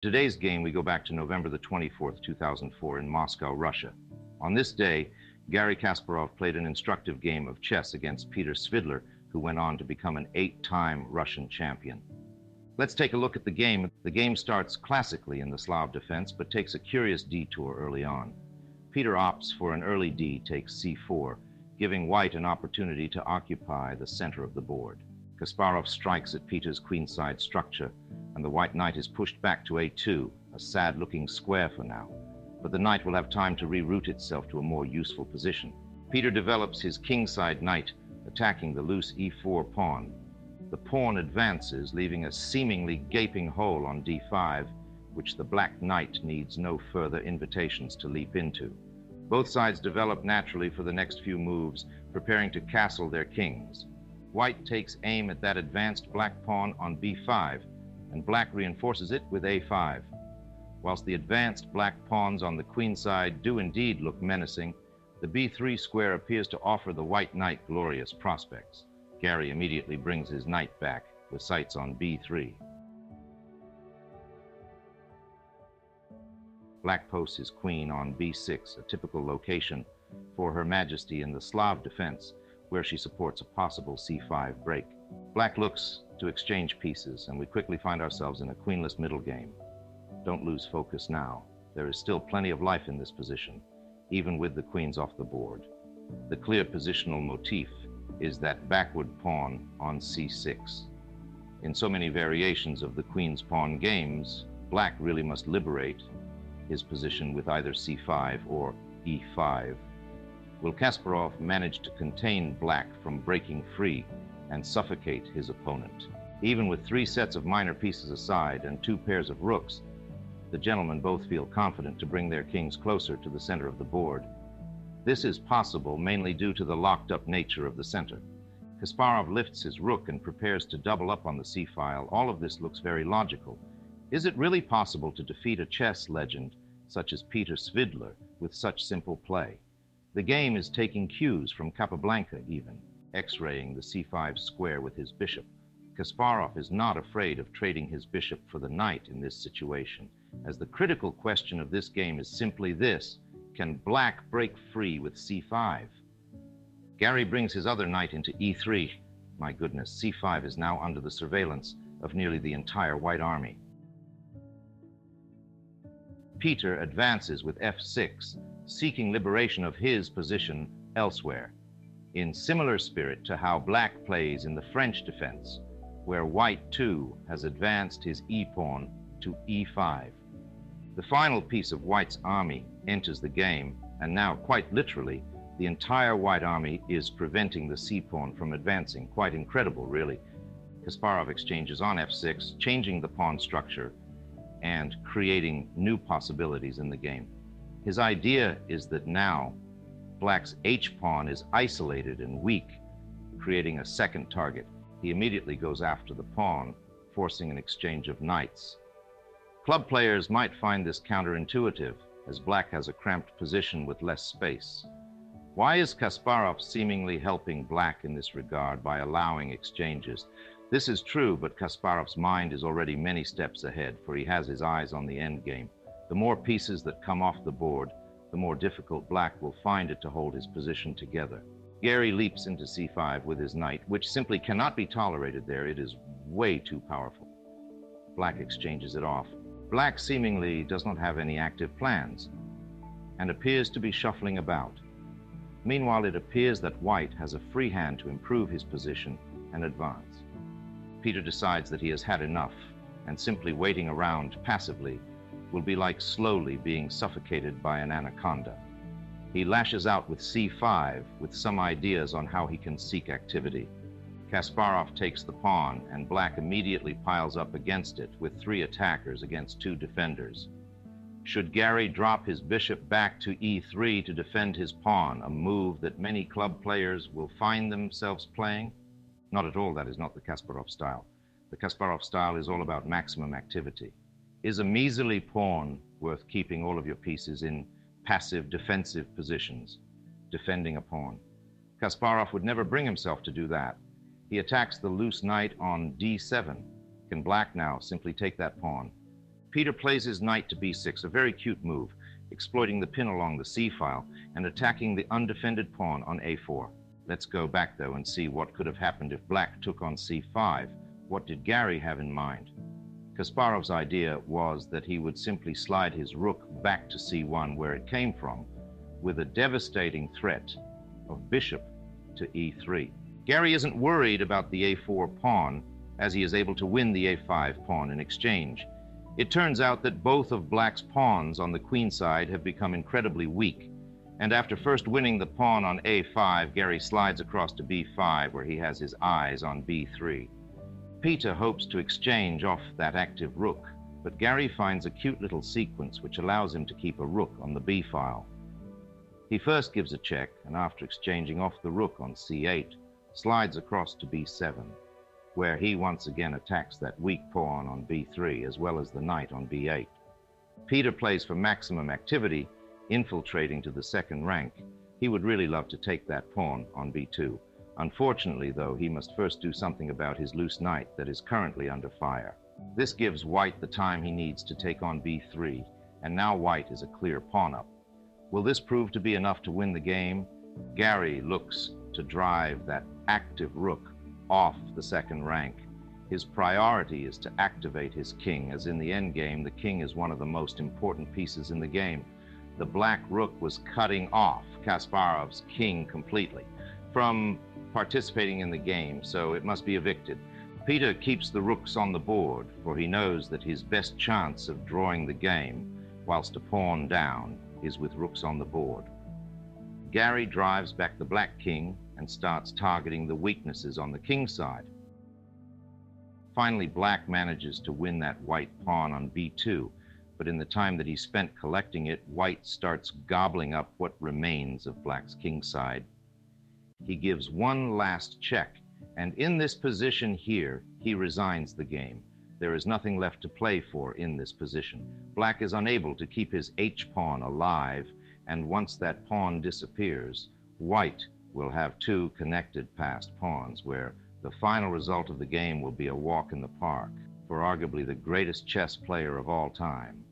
Today's game, we go back to November the 24th, 2004 in Moscow, Russia. On this day, Garry Kasparov played an instructive game of chess against Peter Svidler, who went on to become an 8-time Russian champion. Let's take a look at the game. The game starts classically in the Slav defense, but takes a curious detour early on. Peter opts for an early D, takes c4, giving white an opportunity to occupy the center of the board. Kasparov strikes at Peter's queenside structure, and the white knight is pushed back to a2, a sad-looking square for now. But the knight will have time to reroute itself to a more useful position. Peter develops his kingside knight, attacking the loose e4 pawn. The pawn advances, leaving a seemingly gaping hole on d5, which the black knight needs no further invitations to leap into. Both sides develop naturally for the next few moves, preparing to castle their kings. White takes aim at that advanced black pawn on b5, and black reinforces it with a5. Whilst the advanced black pawns on the queen side do indeed look menacing, the b3 square appears to offer the white knight glorious prospects. Garry immediately brings his knight back, with sights on b3. Black posts his queen on b6, a typical location for Her Majesty in the Slav defense, where she supports a possible c5 break. Black looks to exchange pieces, and we quickly find ourselves in a queenless middle game. Don't lose focus now. There is still plenty of life in this position, even with the queens off the board. The clear positional motif is that backward pawn on c6. In so many variations of the queen's pawn games, black really must liberate his position with either c5 or e5. Will Kasparov manage to contain black from breaking free and suffocate his opponent? Even with 3 sets of minor pieces aside and 2 pairs of rooks, the gentlemen both feel confident to bring their kings closer to the center of the board. This is possible mainly due to the locked-up nature of the center. Kasparov lifts his rook and prepares to double up on the c-file. All of this looks very logical. Is it really possible to defeat a chess legend such as Peter Svidler with such simple play? The game is taking cues from Capablanca even, x-raying the c5 square with his bishop. Kasparov is not afraid of trading his bishop for the knight in this situation, as the critical question of this game is simply this: can black break free with c5? Garry brings his other knight into e3. My goodness, c5 is now under the surveillance of nearly the entire white army. Peter advances with f6, seeking liberation of his position elsewhere, in similar spirit to how black plays in the French defense, where white too has advanced his e-pawn to e5. The final piece of white's army enters the game, and now, quite literally, the entire white army is preventing the c-pawn from advancing. Quite incredible, really. Kasparov exchanges on f6, changing the pawn structure and creating new possibilities in the game. His idea is that now black's h-pawn is isolated and weak, creating a second target. He immediately goes after the pawn, forcing an exchange of knights. Club players might find this counterintuitive, as black has a cramped position with less space. Why is Kasparov seemingly helping black in this regard by allowing exchanges? This is true, but Kasparov's mind is already many steps ahead, for he has his eyes on the endgame. The more pieces that come off the board, the more difficult black will find it to hold his position together. Garry leaps into c5 with his knight, which simply cannot be tolerated there. It is way too powerful. Black exchanges it off. Black seemingly does not have any active plans and appears to be shuffling about. Meanwhile, it appears that white has a free hand to improve his position and advance. Peter decides that he has had enough, and simply waiting around passively will be like slowly being suffocated by an anaconda. He lashes out with c5 with some ideas on how he can seek activity. Kasparov takes the pawn, and black immediately piles up against it with 3 attackers against 2 defenders. Should Garry drop his bishop back to e3 to defend his pawn, a move that many club players will find themselves playing? Not at all. That is not the Kasparov style. The Kasparov style is all about maximum activity. Is a measly pawn worth keeping all of your pieces in passive defensive positions, defending a pawn? Kasparov would never bring himself to do that. He attacks the loose knight on d7. Can black now simply take that pawn? Peter plays his knight to b6, a very cute move, exploiting the pin along the c-file and attacking the undefended pawn on a4. Let's go back, though, and see what could have happened if black took on c5. What did Gary have in mind? Kasparov's idea was that he would simply slide his rook back to c1 where it came from, with a devastating threat of bishop to e3. Gary isn't worried about the a4 pawn, as he is able to win the a5 pawn in exchange. It turns out that both of black's pawns on the queen side have become incredibly weak, and after first winning the pawn on a5, Gary slides across to b5, where he has his eyes on b3. Peter hopes to exchange off that active rook, but Gary finds a cute little sequence which allows him to keep a rook on the b-file. He first gives a check, and after exchanging off the rook on c8, slides across to b7, where he once again attacks that weak pawn on b3, as well as the knight on b8. Peter plays for maximum activity, infiltrating to the second rank. He would really love to take that pawn on b2. Unfortunately, though, he must first do something about his loose knight that is currently under fire. This gives white the time he needs to take on b3, and now white is a clear pawn up. Will this prove to be enough to win the game? Gary looks to drive that active rook off the second rank. His priority is to activate his king, as in the endgame, the king is one of the most important pieces in the game. The black rook was cutting off Kasparov's king completely from participating in the game, so it must be evicted. Peter keeps the rooks on the board, for he knows that his best chance of drawing the game, whilst a pawn down, is with rooks on the board. Gary drives back the black king and starts targeting the weaknesses on the king side. Finally, black manages to win that white pawn on b2, but in the time that he spent collecting it, white starts gobbling up what remains of black's king side. He gives one last check, and in this position here, he resigns the game. There is nothing left to play for in this position. Black is unable to keep his h-pawn alive, and once that pawn disappears, white will have two connected passed pawns, where the final result of the game will be a walk in the park for arguably the greatest chess player of all time.